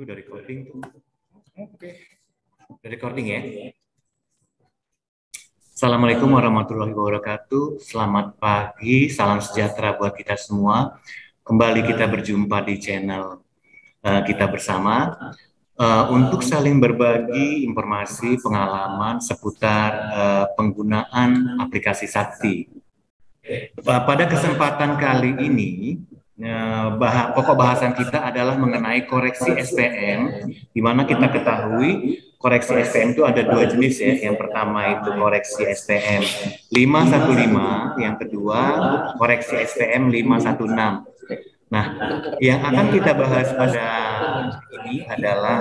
Udah recording tuh. Oke. Udah recording ya. Assalamualaikum warahmatullahi wabarakatuh. Selamat pagi, salam sejahtera buat kita semua. Kembali kita berjumpa di channel kita bersama untuk saling berbagi informasi pengalaman seputar penggunaan aplikasi Sakti. Pada kesempatan kali ini, pokok bahasan kita adalah mengenai koreksi SPM, di mana kita ketahui koreksi SPM itu ada dua jenis ya. Yang pertama itu koreksi SPM 515, yang kedua koreksi SPM 516. Nah, yang akan kita bahas pada ini adalah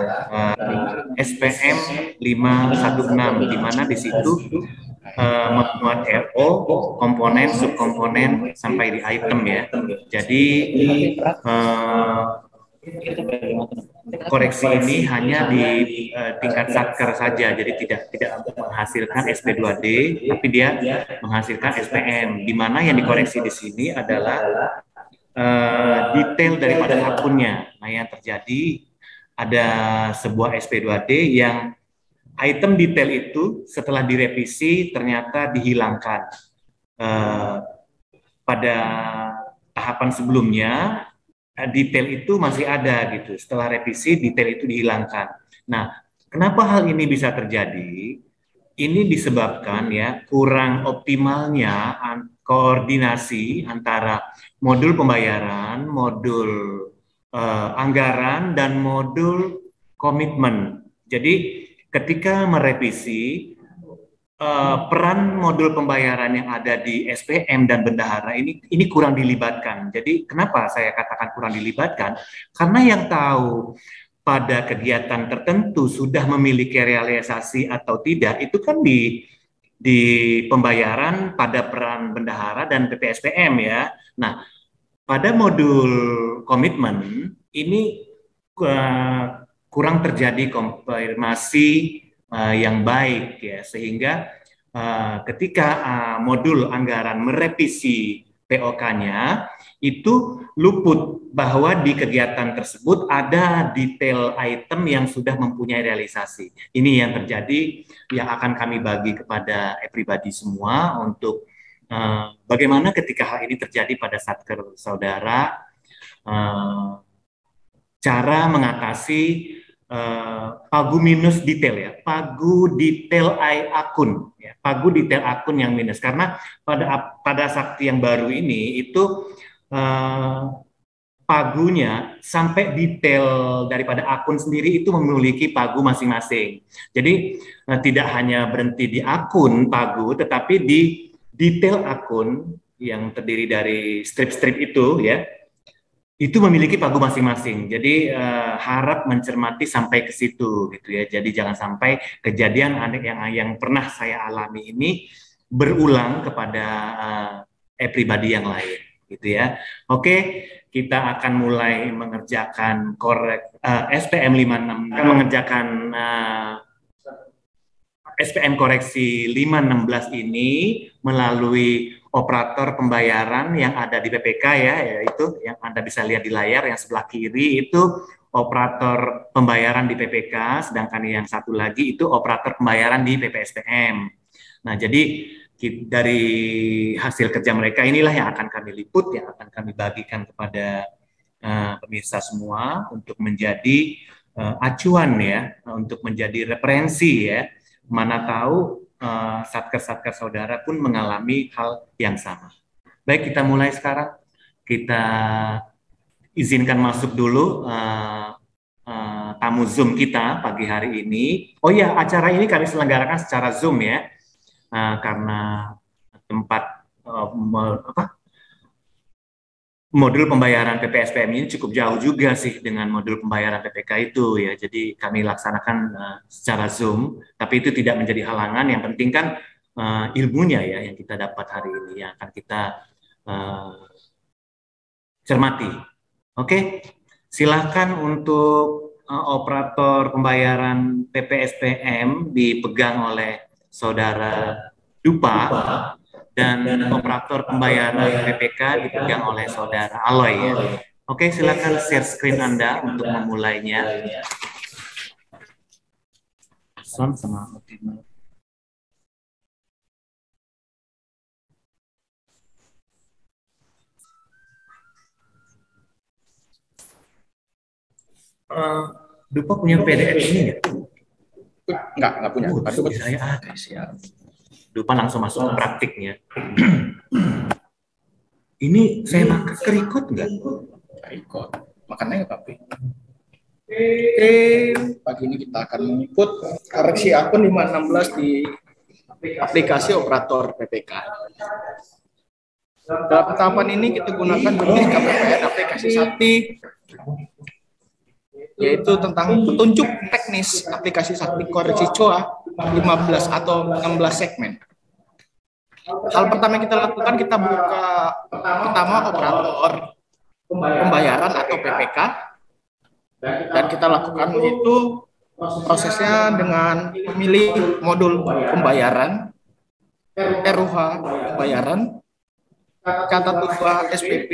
SPM 516, di mana di situ memuat RO, komponen, subkomponen, sampai di item ya. Jadi koreksi ini hanya di tingkat satker saja, jadi tidak menghasilkan SP2D, tapi dia menghasilkan SPM, di mana yang dikoreksi di sini adalah detail daripada akunnya. Nah, yang terjadi ada sebuah SP2D yang item detail itu setelah direvisi ternyata dihilangkan. Pada tahapan sebelumnya detail itu masih ada gitu. Setelah revisi detail itu dihilangkan. Nah, kenapa hal ini bisa terjadi? Ini disebabkan ya kurang optimalnya koordinasi antara modul pembayaran, modul anggaran, dan modul komitmen. Jadi ketika merevisi peran modul pembayaran yang ada di SPM dan bendahara ini kurang dilibatkan. Jadi kenapa saya katakan kurang dilibatkan? Karena yang tahu pada kegiatan tertentu sudah memiliki realisasi atau tidak itu kan di pembayaran pada peran bendahara dan PPSPM ya. Nah, pada modul komitmen ini kurang terjadi konfirmasi yang baik ya, sehingga ketika modul anggaran merevisi POK-nya itu luput bahwa di kegiatan tersebut ada detail item yang sudah mempunyai realisasi. Ini yang terjadi, yang akan kami bagi kepada pribadi semua untuk bagaimana ketika hal ini terjadi pada satker saudara, cara mengatasi pagu minus detail ya, pagu detail akun ya, pagu detail akun yang minus, karena pada Sakti yang baru ini itu pagunya sampai detail daripada akun sendiri itu memiliki pagu masing-masing. Jadi tidak hanya berhenti di akun pagu, tetapi di detail akun yang terdiri dari strip-strip itu ya, itu memiliki pagu masing-masing. Jadi harap mencermati sampai ke situ gitu ya. Jadi jangan sampai kejadian aneh yang pernah saya alami ini berulang kepada pribadi yang lain gitu ya. Oke, kita akan mulai mengerjakan SPM 56, akan mengerjakan SPM koreksi 516 ini melalui operator pembayaran yang ada di PPK ya, yaitu yang Anda bisa lihat di layar yang sebelah kiri itu operator pembayaran di PPK, sedangkan yang satu lagi itu operator pembayaran di PPSPM. Nah, jadi dari hasil kerja mereka inilah yang akan kami liput, yang akan kami bagikan kepada pemirsa semua untuk menjadi acuan ya, untuk menjadi referensi ya. Mana tahu satker-satker saudara pun mengalami hal yang sama. Baik, kita mulai sekarang. Kita izinkan masuk dulu tamu Zoom kita pagi hari ini. Oh ya, acara ini kami selenggarakan secara Zoom ya, karena tempat modul pembayaran PPSPM ini cukup jauh juga sih dengan modul pembayaran PPK itu ya. Jadi kami laksanakan secara Zoom, tapi itu tidak menjadi halangan. Yang penting kan ilmunya ya yang kita dapat hari ini yang akan kita cermati. Oke, silakan untuk operator pembayaran PPSPM dipegang oleh saudara Dupa, dan operator pembayaran PPK dipegang oleh saudara Aloy ya. Oke, silakan share screen Anda untuk memulainya. Sama optimal. Dupa punya PDF ini nggak? Enggak punya. Aduh, saya ada. Siap. Dupa langsung masuk ke praktiknya. Ini saya pakai kerikut nggak? Ikut. Makanya tapi. Oke, pagi ini kita akan mengikut koreksi akun 516 di aplikasi operator PPK. Dalam tahapan ini kita gunakan jenis KPPN aplikasi Sakti, yaitu tentang petunjuk teknis aplikasi Sakti koreksi COA 15 atau 16 segmen. Hal pertama yang kita lakukan, kita buka pertama operator pembayaran atau PPK, dan kita lakukan itu prosesnya dengan memilih modul pembayaran, RUH pembayaran, kata tujuh SPP.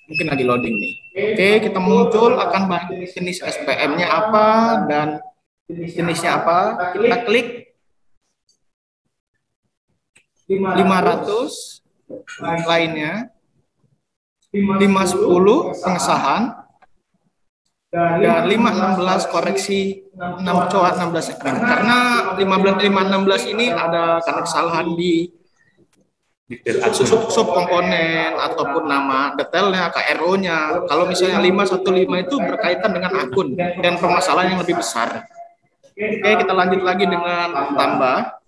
Mungkin lagi loading nih. Oke, kita muncul akan bahas jenis SPM-nya apa dan jenisnya apa. Kita klik 500 lainnya, 510 pengesahan, dan 516 koreksi 6 COA 16 segmen. Karena 516 ini ada karena kesalahan di sub komponen ataupun nama detailnya, KRO-nya. Kalau misalnya 515 itu berkaitan dengan akun dan permasalahan yang lebih besar. Oke, kita lanjut lagi dengan tambah.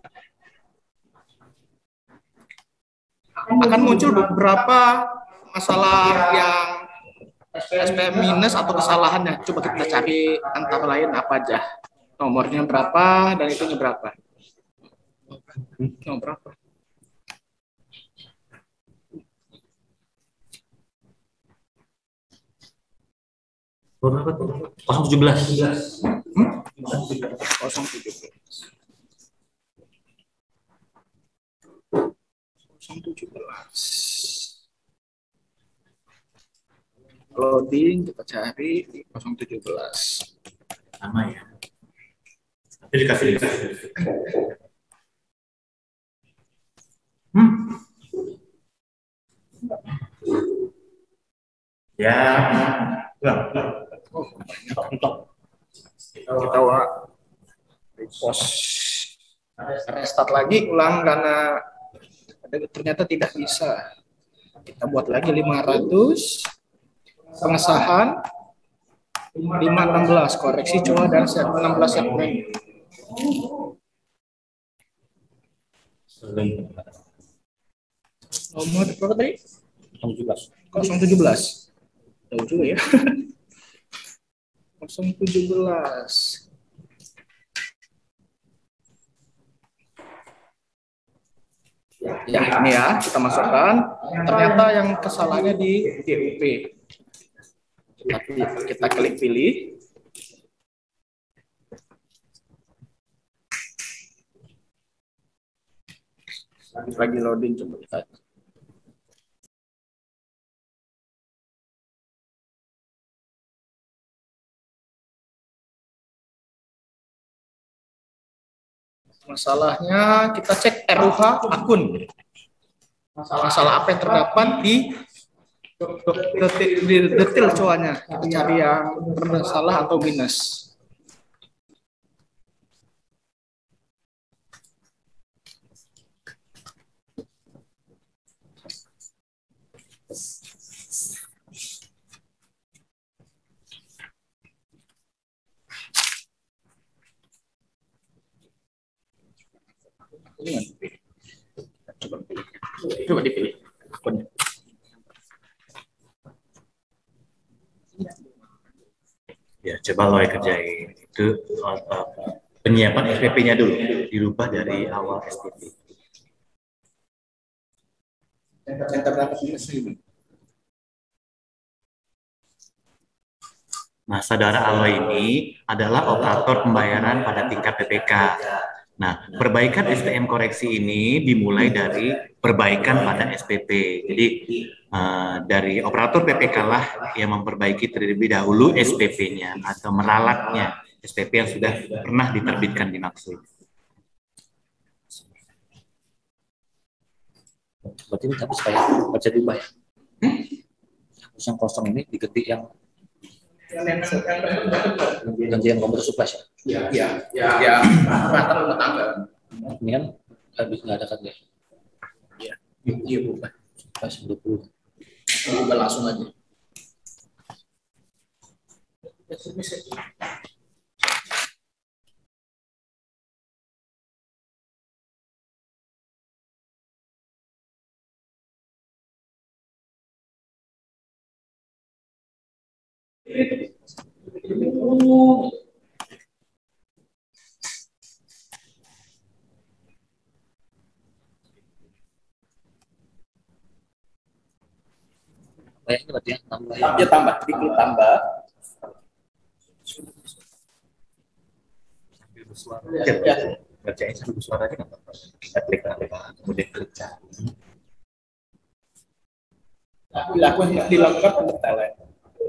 Akan muncul beberapa masalah yang SPM minus atau kesalahannya. Coba kita cari antara lain apa aja. Nomornya berapa dan itunya berapa. Nomor berapa? Berapa tuh? 017. 017. Loading, kita cari di 017. Sama ya. Tapi dikasih. Ya. Oh, kita repost, restart lagi ulang karena ternyata tidak bisa. Kita buat lagi 500 pengesahan 516 koreksi COA dan 16 segmen. Nomor berapa tadi? 017. Tahu juga ya. 017. Ya, ini ya, kita masukkan. Ternyata yang kesalahannya di DUP. Kita klik pilih. Lagi loading, coba kita. Masalahnya kita cek RUH akun. Masalah apa yang terdapat di detail COA-nya. Kita cari yang bermasalah atau minus. Coba dipilih akunnya. Ya, coba lo kerjain itu penyiapan SPP-nya dulu, dirubah dari awal SPP. Yang terdapat minus ini. Nah, saudara Alo ini adalah operator pembayaran pada tingkat PPK. Nah, perbaikan SPM koreksi ini dimulai dari perbaikan pada SPP. Jadi dari operator PPK lah yang memperbaiki terlebih dahulu SPP-nya atau meralatnya SPP yang sudah pernah diterbitkan dimaksud. Berarti ini tapi supaya nggak bisa diubah ya. Terus yang kosong ini diganti yang ganti yang komputer supplies ya. Ya, operator rumah tangga. Ini kan habis nggak ada kan ya. Iya, bukan. Supplies 20. Bukan langsung aja. Kayaknya berarti ya tambah Dia tambah, diklik tambah. Sambil bersuara. Ya. Bacain sambil bersuara aja nggak apa-apa. Kita klik kemudian klik cari. Dilakukan pendetalan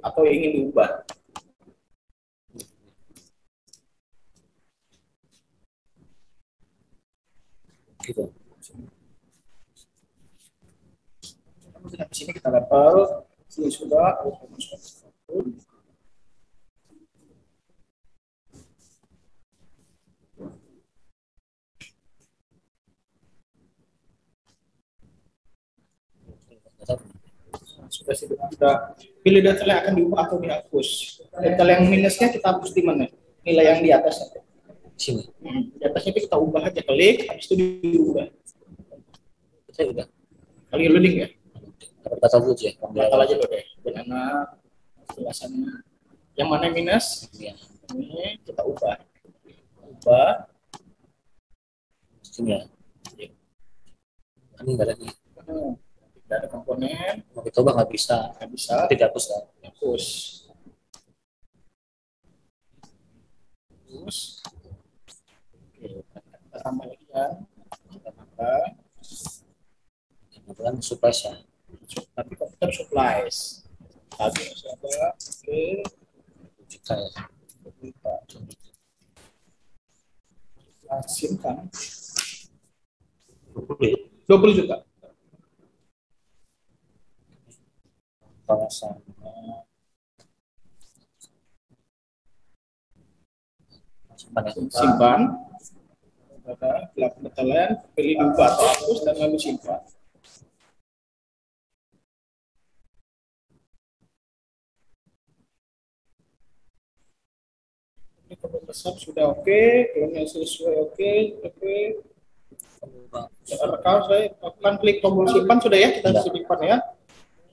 atau ingin diubah. gitu. Di sini kita level, sini sudah. Sudah pilih data yang akan diubah atau dihapus. Data yang minusnya kita hapus di mana? Nilai yang di atas. Sini. Di atasnya itu kita ubah aja, klik, habis itu diubah. Saya udah. Kali loading ya. Batal dulu ya. Batal aja dulu deh. Dan anak penjelasannya. Yang mana minus? Ya. Ini kita ubah. Ubah. Sini ya. Ini nggak ada nih. Tidak ada komponen. Mau kita ubah nggak bisa. Nggak bisa. Tidak hapus kan? Hapus. Terus. Oke, kita tambah lagi ya. Kita tambah. Kemudian supplies ya. Tapi komputer supplies. Tadi ada. Oke. Juta ya. Simpan 20 juta. kalau sama simpan ya. Simpan. Ada pendetalan, pilih diubah atau hapus dan lalu simpan. Ini besar sudah oke, kolomnya sesuai oke. Rekam saya akan klik tombol simpan sudah ya, kita simpan ya.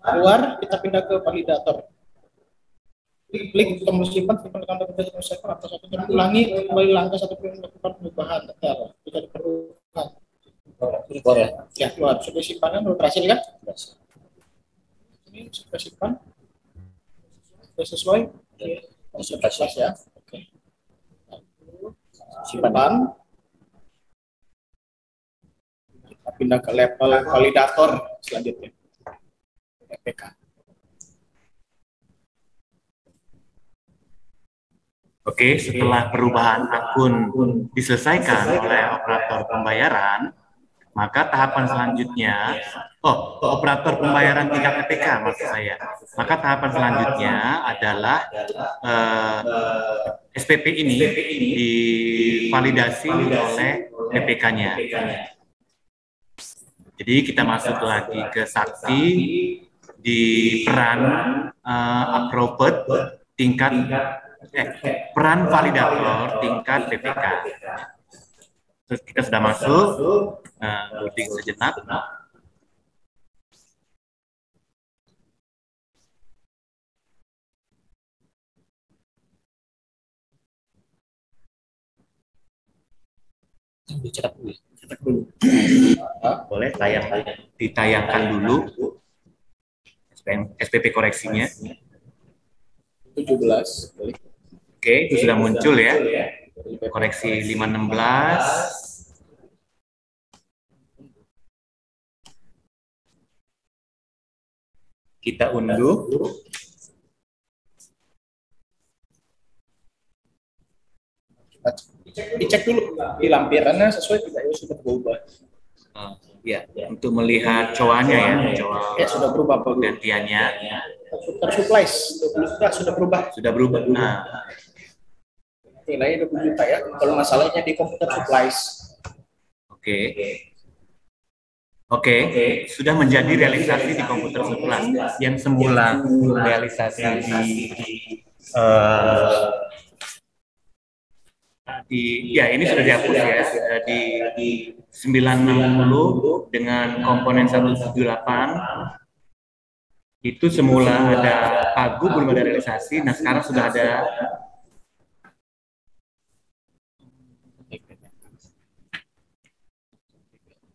Keluar, kita pindah ke validator. Klik tombol simpan atau satu kali ulangi kembali langkah satu kali melakukan perubahan data jika diperlukan. Keluar ya. Ya keluar, sudah simpanan sudah berhasil kan? Ini sudah simpan, sudah sesuai. Sudah ya. Oke. Simpan. Kita pindah ke level validator selanjutnya. PPK. Oke, setelah perubahan akun diselesaikan oleh operator pembayaran, maka tahapan selanjutnya, operator pembayaran tingkat PPK maksud saya. Maka tahapan selanjutnya adalah SPP ini divalidasi oleh PPK-nya. Jadi kita masuk lagi ke saksi di peran appropriate tingkat peran validator tingkat PPK. Terus kita sudah masuk, loading sejenak. Dicetak dulu. Boleh ditayangkan dulu SPP koreksinya. 17. Oke, itu sudah muncul ya. Koreksi 516. Kita unduh. Dicek dulu di lampirannya sesuai tidak ya, sudah berubah. Ya, untuk melihat coanya ya, coa Ya sudah berubah Pak. gantiannya. Komputer supplies 20 juta sudah berubah. Sudah berubah. Nah, Nilainya 20 juta ya. Kalau masalahnya di komputer supplies. oke. Oke, sudah menjadi realisasi di komputer surplus yang semula realisasi ya ini sudah dihapus ya di 960 dengan komponen 178 itu semula ada pagu belum ada realisasi, nah sekarang sudah ada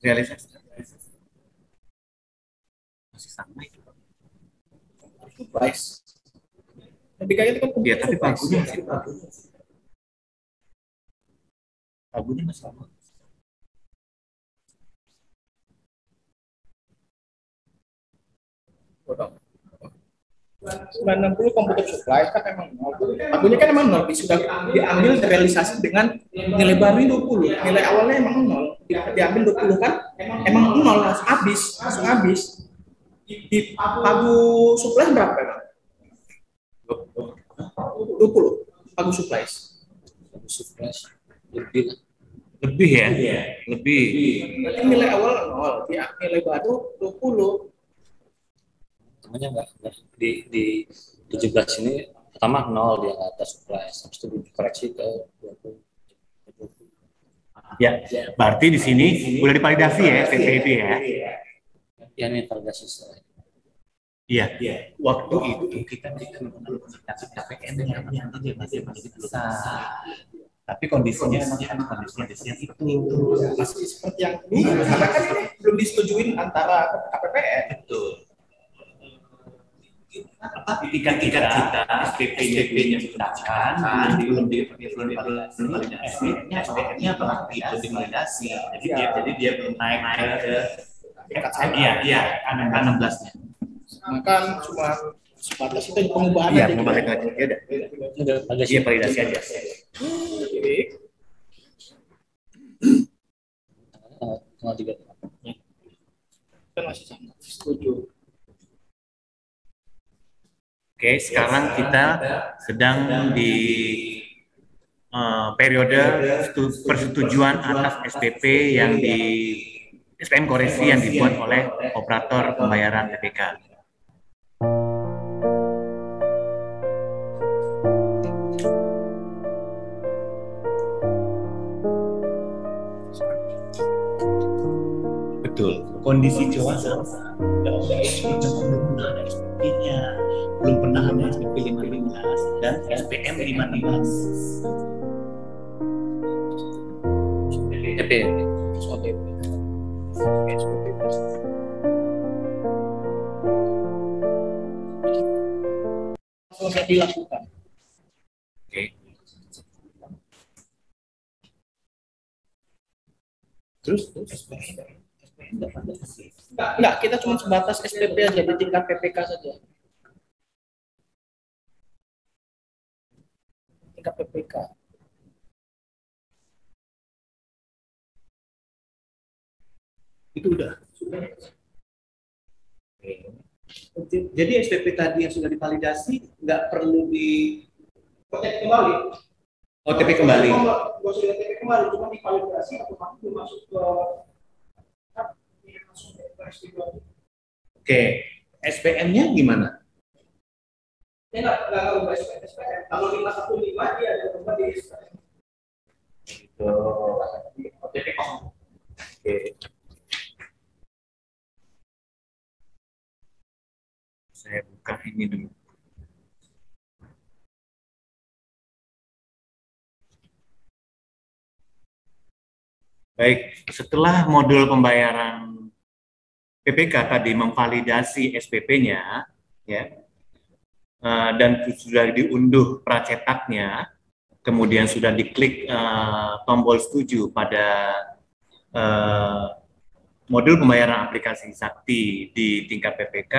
realisasi. Masih sama itu. Supplies. Tapi kayaknya itu kan Ya, tapi pagunya masih pagu. Pagunya masih sama. Bodoh. 960 komputer supply kan emang nol. Pagunya kan emang nol, sudah diambil realisasi dengan nilai baru 20. Nilai awalnya emang nol, diambil 20 kan emang nol, langsung habis. Di pagu supply berapa emang? 20 pagu supply. Pagu supply Lebih ya? Lebih. Berarti nilai awal nol, nilai baru 20. namanya enggak di 17 ini pertama 0 di atas supply, habis itu dikoreksi ke 20. Ya, berarti di sini udah divalidasi ya SPP itu ya? Ya ini validasi setelah. Iya. Waktu itu kita kasih KPN yang nanti dia masih bisa. Tapi kondisinya memang kondisinya itu Masih seperti yang dulu, karena kan ini belum disetujuin antara KPPN. betul. Tingkat kita SPP-nya digunakan, belum SPP-nya pernah itu divalidasi, jadi dia belum naik ke tingkat iya 16-nya. Kan cuma sebatas itu pengubahan Iya, aja. pengubahan aja. Ya udah. Ada Iya, validasi aja. tanggal 3. Kan masih sama. Setuju. Oke, sekarang kita sedang di periode persetujuan atas SPP yang di SPM koreksi yang dibuat oleh operator pembayaran PPK. Betul, kondisi Jawa sama. Belum ada SPP-nya, belum pernah ada SPP 515 dan SPM 515. SPP. Selesai dilakukan. Oke. Terus SPM Enggak, kita cuma sebatas SPP aja di tingkat PPK saja. Tingkat PPK. itu udah. Jadi SPP tadi yang sudah divalidasi nggak perlu di OTP kembali. OTP kembali. Nggak usah OTP kembali, cuma divalidasi otomatis masuk ke Oke, SPM-nya gimana? Enggak ubah SPM. Kalau 515 dia ada ubah di SPM. Gitu. OTP kosong. Oke. Saya buka ini dulu. Baik, setelah modul pembayaran PPK tadi memvalidasi SPP-nya, ya, dan sudah diunduh pracetaknya, kemudian sudah diklik tombol setuju pada modul pembayaran aplikasi Sakti di tingkat PPK,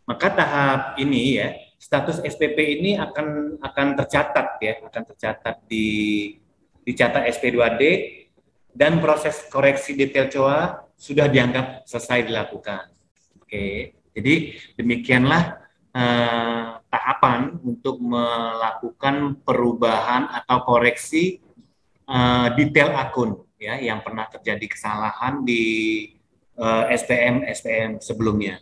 Maka tahap ini ya, status SPP ini akan tercatat ya, akan tercatat dicatat SP2D, dan proses koreksi detail COA sudah dianggap selesai dilakukan. Oke, jadi demikianlah tahapan untuk melakukan perubahan atau koreksi detail akun ya yang pernah terjadi kesalahan di SPM sebelumnya.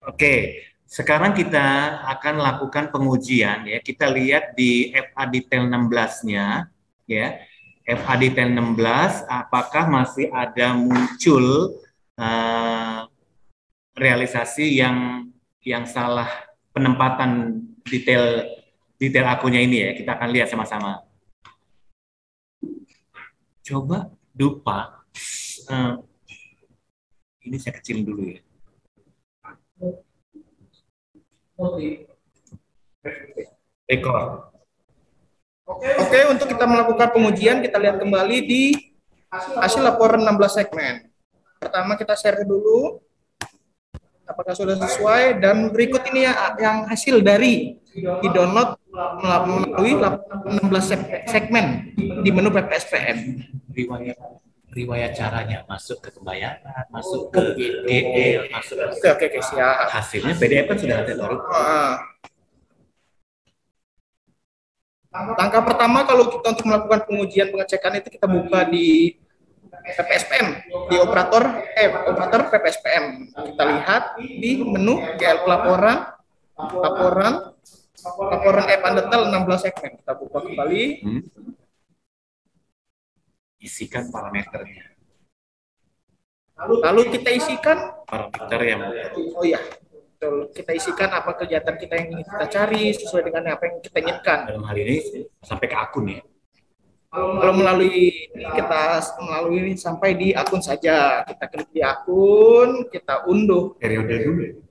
Oke, sekarang kita akan lakukan pengujian ya. Kita lihat di FA detail 16-nya ya. FA detail 16 apakah masih ada muncul realisasi yang salah penempatan detail akunnya ini ya. Kita akan lihat sama-sama. Coba dupa ini saya kecilin dulu ya. Record. Oke, untuk kita melakukan pengujian, kita lihat kembali di hasil laporan 16 segmen. Pertama kita share dulu apakah sudah sesuai, dan berikut ini yang hasil dari di-download melalui 16 segmen di menu PPSPM. Riwayat caranya masuk ke pembayaran, masuk ke DL, masuk ke Oke, siap. hasilnya PDF kan sudah ada baru. Langkah pertama kalau kita untuk melakukan pengujian pengecekan itu kita buka di PPSPM, di operator PPSPM. Kita lihat di menu GL laporan F detail 16 segmen. Kita buka kembali. Isikan parameternya. Lalu kita isikan Parameter yang kita isikan apa kegiatan kita yang ingin kita cari sesuai dengan apa yang kita inginkan. dalam hal ini sampai ke akun ya. Kalau melalui sampai di akun saja, kita klik di akun, kita unduh. Periode dulu.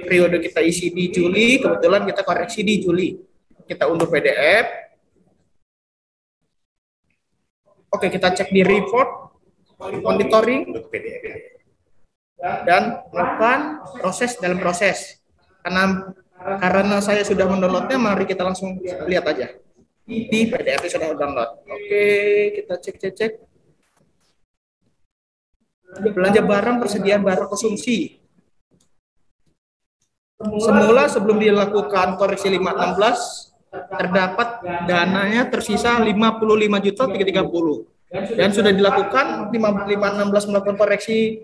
Periode kita isi di Juli, kebetulan kita koreksi di Juli. Kita unduh PDF. Oke, kita cek di report, monitoring, dan melakukan dalam proses. Karena saya sudah mendownloadnya, mari kita langsung lihat aja. Di PDF sudah download. Oke, kita cek. Belanja barang, persediaan barang konsumsi. Semula sebelum dilakukan koreksi 516, terdapat dananya tersisa 55.330 dan sudah dilakukan 516 melakukan koreksi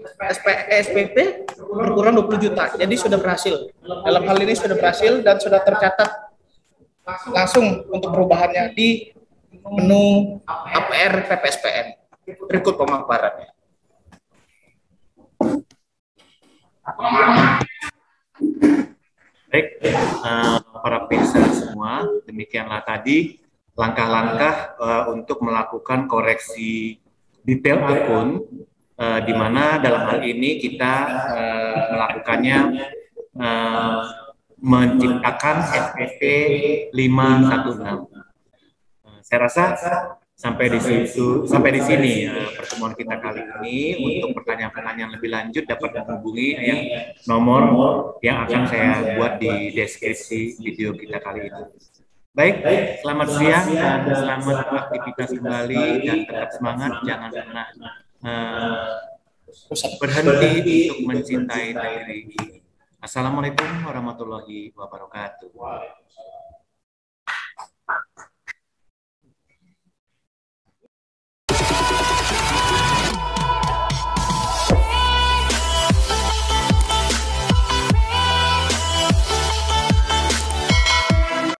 SPP berkurang 20 juta. Jadi sudah berhasil. Dalam hal ini sudah berhasil dan sudah tercatat langsung untuk perubahannya di menu APR PPSPM. Berikut pemaparannya. Baik, para pemirsa semua, demikianlah tadi langkah-langkah untuk melakukan koreksi detail akun, di mana dalam hal ini kita melakukannya menciptakan SPP 516. Saya rasa sampai di sini pertemuan kita kali ini. Untuk pertanyaan-pertanyaan lebih lanjut dapat menghubungi yang nomor yang akan saya buat di deskripsi video kita kali ini. Baik, selamat siang dan selamat beraktivitas kembali dan tetap semangat, jangan pernah berhenti untuk mencintai negeri ini. Assalamualaikum warahmatullahi wabarakatuh.